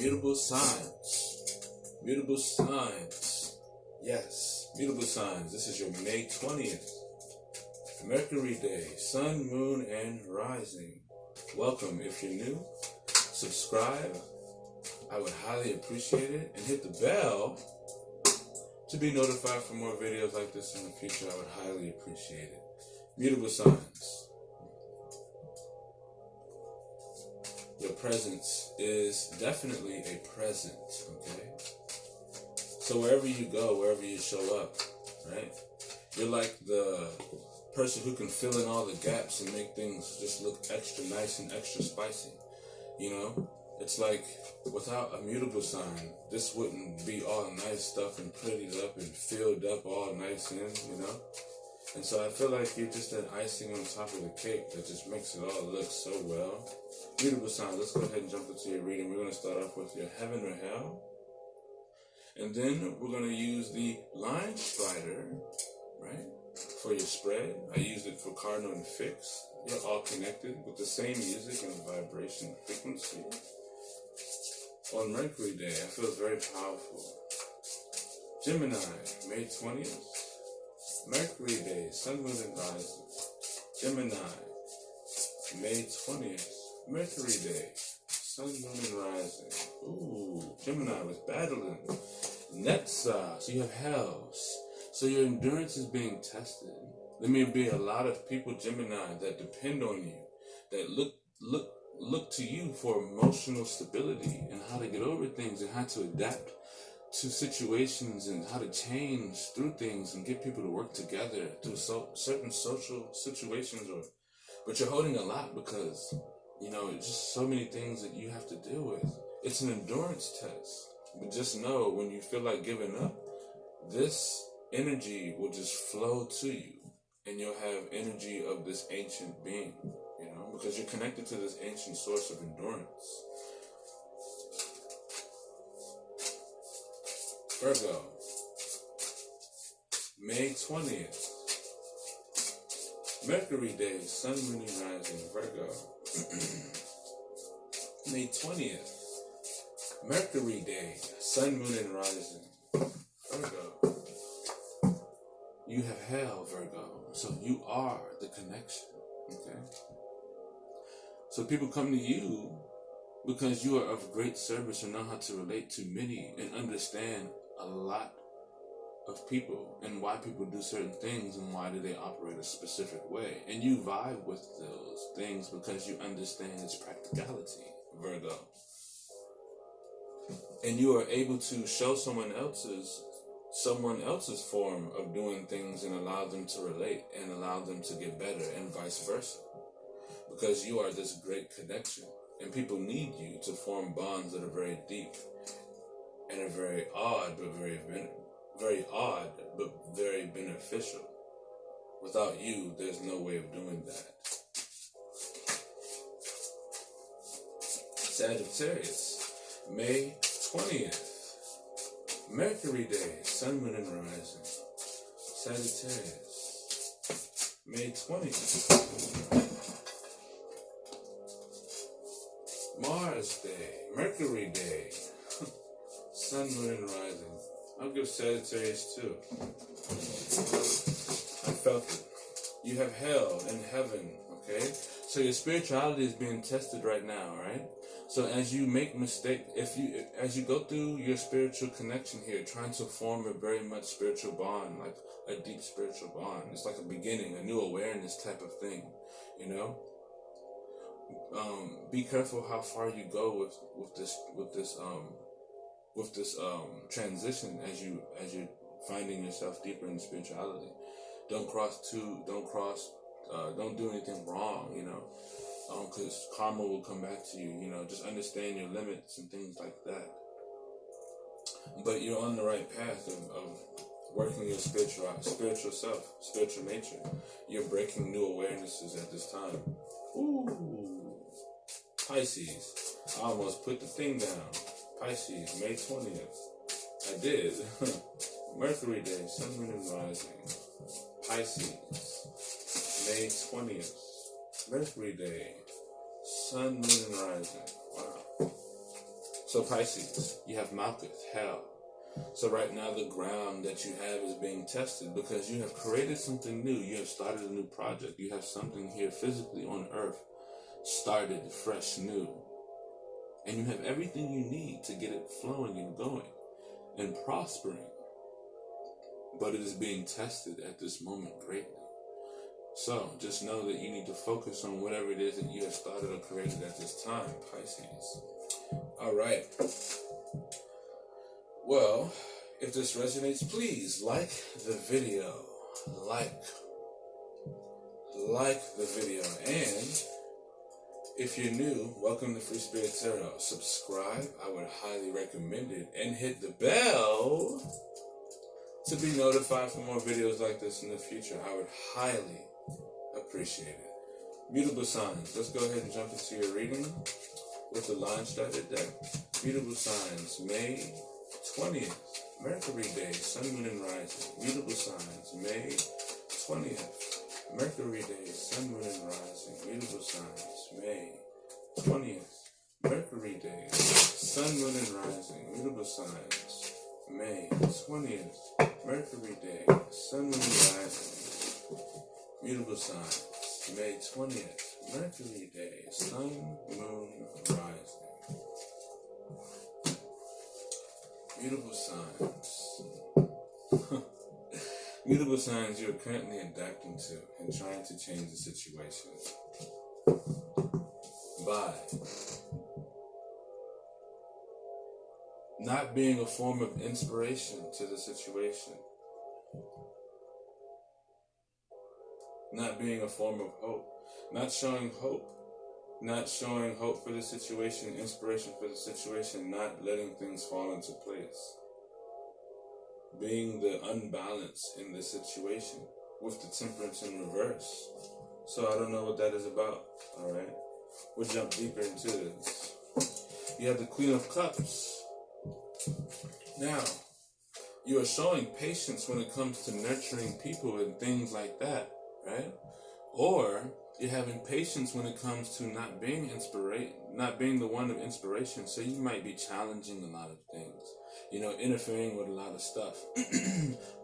Mutable signs. Mutable signs. Yes, mutable signs. This is your May 20th. Mercury day, sun, moon, and rising. Welcome. If you're new, subscribe. I would highly appreciate it. And hit the bell to be notified for more videos like this in the future. I would highly appreciate it. Mutable signs. Your presence is definitely a present, okay? So wherever you go, wherever you show up, right? You're like the person who can fill in all the gaps and make things just look extra nice and extra spicy, you know? It's like, without a mutable sign, this wouldn't be all nice stuff and prettied up and filled up all nice in, you know? And so I feel like you're just an icing on top of the cake that just makes it all look so well. Mutable sign, let's go ahead and jump into your reading. We're going to start off with your heaven or hell. And then we're going to use the line strider, right, for your spread. I used it for cardinal and fixed. You're all connected with the same music and vibration frequency. On Mercury day, I feel very powerful. Gemini, May 20th. Mercury day, sun, moon, and rising. Gemini, May 20th. Mercury day, sun, moon, and rising. Ooh, Gemini was battling. Netza, so you have hells. So your endurance is being tested. There may be a lot of people, Gemini, that depend on you, that look to you for emotional stability and how to get over things and how to adapt to situations and how to change through things and get people to work together through certain social situations. But you're holding a lot because, you know, it's just so many things that you have to deal with. It's an endurance test. But just know, when you feel like giving up, this energy will just flow to you. And you'll have energy of this ancient being, you know, because you're connected to this ancient source of endurance. Virgo, May 20th. Mercury day, sun, moon, and rising. Virgo. May 20th. Mercury day, sun, moon, and rising. Virgo. You have hell, Virgo. So you are the connection, okay? So people come to you because you are of great service and know how to relate to many and understand a lot of people and why people do certain things and why do they operate a specific way. And you vibe with those things because you understand its practicality, Virgo. And you are able to show someone else's form of doing things and allow them to relate and allow them to get better and vice versa. Because you are this great connection and people need you to form bonds that are very deep and are very odd but very beneficial. Without you, there's no way of doing that. Sagittarius, May 20th. Mercury day, sun, moon, and rising. Sagittarius, May 20th. Mars day, Mercury day, sun, moon, and rising. I'll give Sagittarius too. I felt it. You have hell and heaven, okay? So your spirituality is being tested right now, right? So as you make mistakes, as you go through your spiritual connection here, trying to form a very much spiritual bond, like a deep spiritual bond, it's like a beginning, a new awareness type of thing, you know. Be careful how far you go with this transition as you're finding yourself deeper in spirituality. Don't do anything wrong, you know. Because karma will come back to you, you know. Just understand your limits and things like that. But you're on the right path of working your spiritual self, spiritual nature. You're breaking new awarenesses at this time. Ooh. Pisces. I almost put the thing down. Pisces, May 20th. I did. Mercury day, sun, moon, and rising. Pisces, May 20th. Mercury day, sun, moon, and rising. Wow. So Pisces, you have Malkuth, hell. So right now the ground that you have is being tested because you have created something new. You have started a new project. You have something here physically on earth started fresh, new. And you have everything you need to get it flowing and going and prospering. But it is being tested at this moment greatly. So just know that you need to focus on whatever it is that you have started or created at this time, Pisces. All right. Well, if this resonates, please like the video. Like the video. And if you're new, welcome to Free Spirit Tarot. Subscribe, I would highly recommend it. And hit the bell to be notified for more videos like this in the future. I would highly appreciate it. Mutable signs. Let's go ahead and jump into your reading with the line started there. Mutable signs. May 20th. Mercury day. Sun, moon, and rising. Mutable signs. May 20th. Mercury day. Sun, moon, and rising. Mutable signs. May 20th. Mercury day. Sun, moon, and rising. Mutable signs. May 20th. Mercury day. Sun, moon, and rising. Mutable signs. May 20th. Mercury day. Sun, moon, rising. Mutable signs. Mutable signs you're currently adapting to and trying to change the situation by not being a form of inspiration to the situation. Not being a form of hope. Not showing hope. Not showing hope for the situation, inspiration for the situation, not letting things fall into place. Being the unbalance in the situation with the temperance in reverse. So I don't know what that is about, alright? We'll jump deeper into this. You have the Queen of Cups. Now, you are showing patience when it comes to nurturing people and things like that, right? Or you're having patience when it comes to not being the one of inspiration. So you might be challenging a lot of things, interfering with a lot of stuff,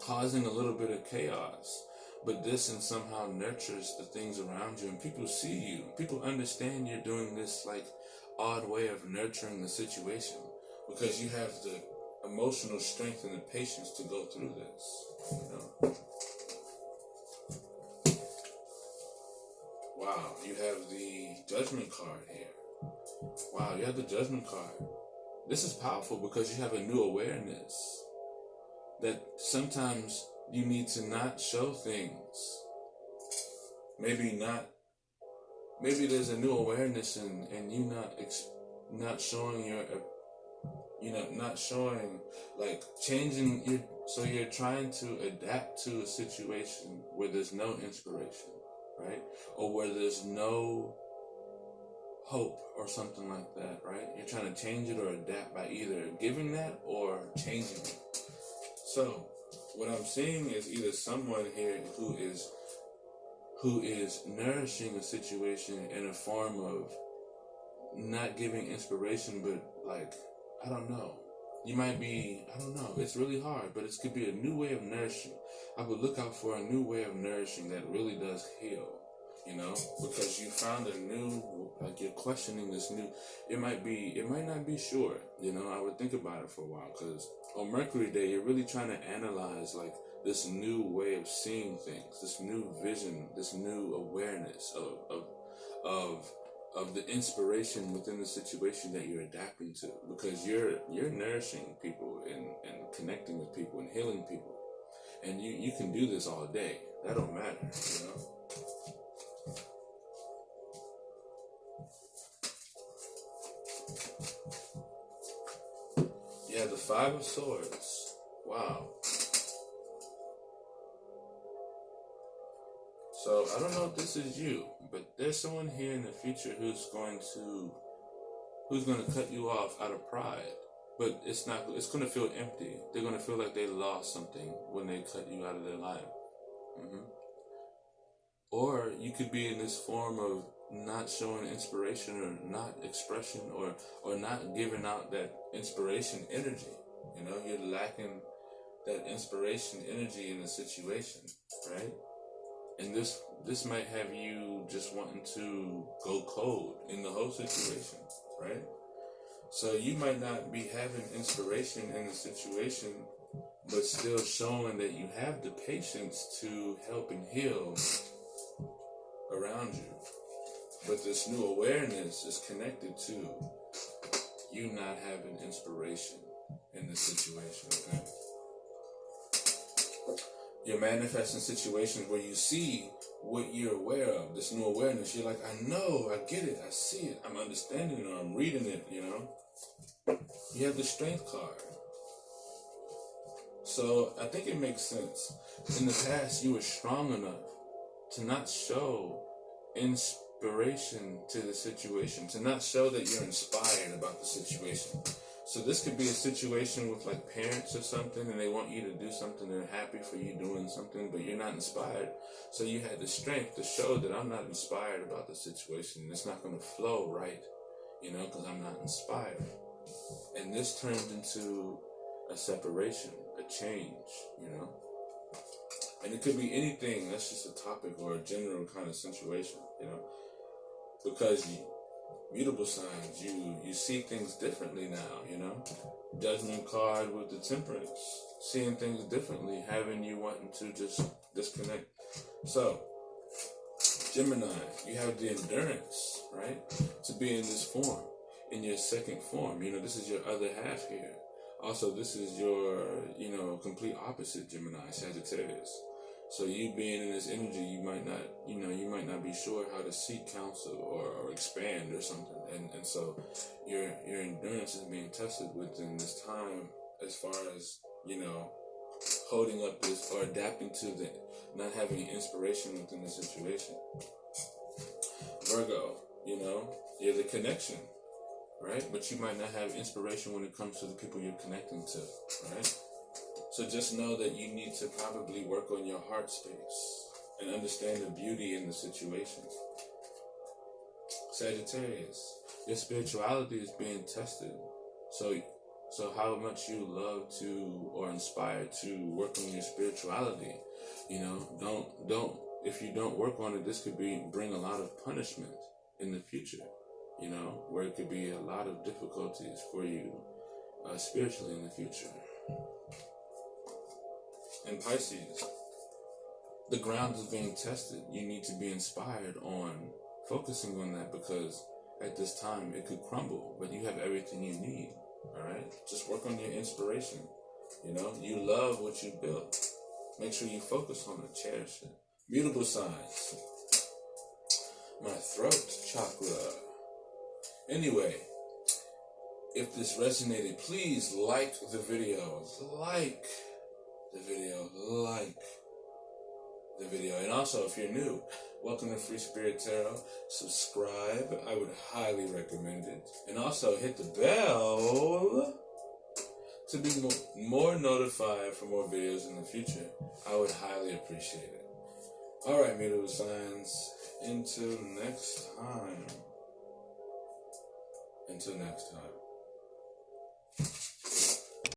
causing a little bit of chaos. But this somehow nurtures the things around you, and people see you. People understand you're doing this like odd way of nurturing the situation because you have the emotional strength and the patience to go through this. Wow, you have the Judgment card here. Wow, you have the Judgment card. This is powerful because you have a new awareness that sometimes you need to not show things. Maybe there's a new awareness and you not showing changing so you're trying to adapt to a situation where there's no inspiration. Right? Or where there's no hope or something like that, right? You're trying to change it or adapt by either giving that or changing it. So, what I'm seeing is either someone here who is nourishing a situation in a form of not giving inspiration, but I don't know. You might be, I don't know, it's really hard, but it could be a new way of nourishing. I would look out for a new way of nourishing that really does heal, because you found a new, you're questioning this new, it might not be sure, I would think about it for a while, because on Mercury Day, you're really trying to analyze, this new way of seeing things, this new vision, this new awareness of the inspiration within the situation that you're adapting to, because you're nourishing people and connecting with people and healing people, and you can do this all day. That don't matter, You have the Five of Swords. Wow. So I don't know if this is you, but there's someone here in the future who's going to cut you off out of pride. But it's going to feel empty. They're going to feel like they lost something when they cut you out of their life. Or you could be in this form of not showing inspiration or not expression or not giving out that inspiration energy. You know, you're lacking that inspiration energy in the situation, right? And this might have you just wanting to go cold in the whole situation, right? So you might not be having inspiration in the situation, but still showing that you have the patience to help and heal around you. But this new awareness is connected to you not having inspiration in the situation, okay? You're manifesting situations where you see what you're aware of, this new awareness. You're like, I know, I get it, I see it, I'm understanding it, or I'm reading it, you know? You have the strength card. So I think it makes sense. In the past, you were strong enough to not show inspiration to the situation, to not show that you're inspired about the situation. So this could be a situation with like parents or something, and they want you to do something, they're happy for you doing something, but you're not inspired. So you had the strength to show that I'm not inspired about the situation. It's not going to flow right, you know, because I'm not inspired. And this turned into a separation, a change, you know. And it could be anything, that's just a topic or a general kind of situation, you know. Because mutable signs, you see things differently now, you know. Judgment card with the temperance, seeing things differently, having you wanting to just disconnect. So, Gemini, you have the endurance, right, to be in this form, in your second form. You know, this is your other half here. Also, this is your, you know, complete opposite Gemini, Sagittarius. So you being in this energy, you might not be sure how to seek counsel or expand or something. And so your endurance is being tested within this time as far as, you know, holding up this or adapting to the not having any inspiration within the situation. Virgo, you know, you're the connection, right? But you might not have inspiration when it comes to the people you're connecting to, right? So just know that you need to probably work on your heart space and understand the beauty in the situation. Sagittarius, your spirituality is being tested. So how much you love to or inspire to work on your spirituality, you know, don't if you don't work on it, this could bring a lot of punishment in the future, you know, where it could be a lot of difficulties for you spiritually in the future. And Pisces, the ground is being tested. You need to be inspired on focusing on that, because at this time it could crumble, but you have everything you need. All right, just work on your inspiration. You know, you love what you built. Make sure you focus on it, cherish it. Mutable signs. My throat chakra. Anyway, if this resonated, please like the video. Like the video. And also, if you're new, welcome to Free Spirit Tarot. Subscribe. I would highly recommend it. And also, hit the bell to be more notified for more videos in the future. I would highly appreciate it. All right, mutable signs. Until next time.